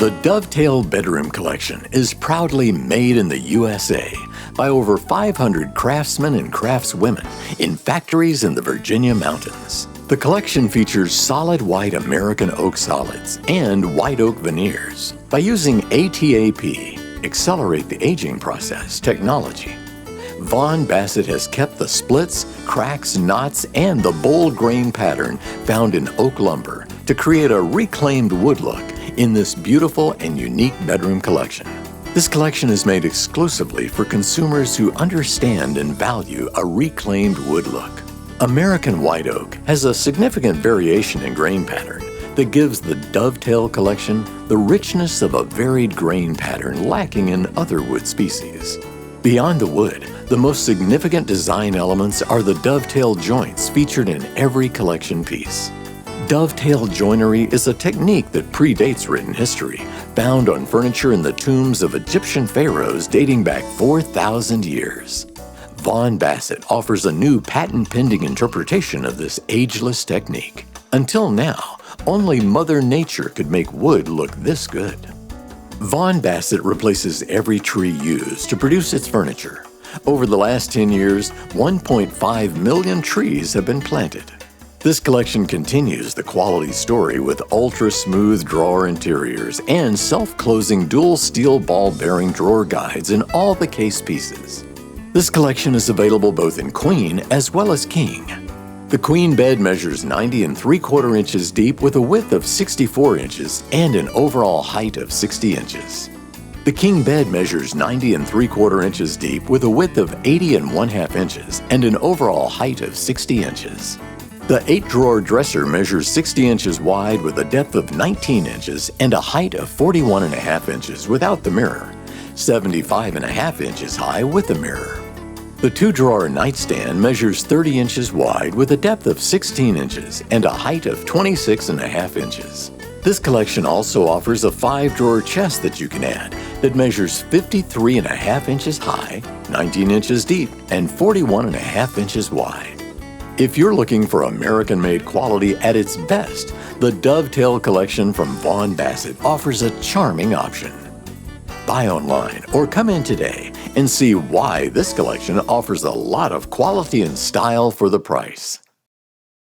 The Dovetail Bedroom Collection is proudly made in the USA by over 500 craftsmen and craftswomen in factories in the Virginia mountains. The collection features solid white American oak solids and white oak veneers. By using ATAP, Accelerate the Aging Process technology, Vaughan Bassett has kept the splits, cracks, knots, and the bold grain pattern found in oak lumber to create a reclaimed wood look in this beautiful and unique bedroom collection. This collection is made exclusively for consumers who understand and value a reclaimed wood look. American white oak has a significant variation in grain pattern that gives the Dovetail Collection the richness of a varied grain pattern lacking in other wood species. Beyond the wood, the most significant design elements are the dovetail joints featured in every collection piece. Dovetail joinery is a technique that predates written history, found on furniture in the tombs of Egyptian Pharaohs dating back 4,000 years. Vaughan Bassett offers a new patent-pending interpretation of this ageless technique. Until now, only Mother Nature could make wood look this good. Vaughan Bassett replaces every tree used to produce its furniture. Over the last 10 years, 1.5 million trees have been planted. This collection continues the quality story with ultra-smooth drawer interiors and self-closing dual steel ball bearing drawer guides in all the case pieces. This collection is available both in queen as well as king. The queen bed measures 90 3/4 inches deep with a width of 64 inches and an overall height of 60 inches. The king bed measures 90 3/4 inches deep with a width of 80 1/2 inches and an overall height of 60 inches. The 8-drawer dresser measures 60 inches wide with a depth of 19 inches and a height of 41 1/2 inches without the mirror, 75 1/2 inches high with the mirror. The 2-drawer nightstand measures 30 inches wide with a depth of 16 inches and a height of 26 1/2 inches. This collection also offers a 5-drawer chest that you can add that measures 53 1/2 inches high, 19 inches deep, and 41 1/2 inches wide. If you're looking for American-made quality at its best, the Dovetail Collection from Vaughan Bassett offers a charming option. Buy online or come in today and see why this collection offers a lot of quality and style for the price.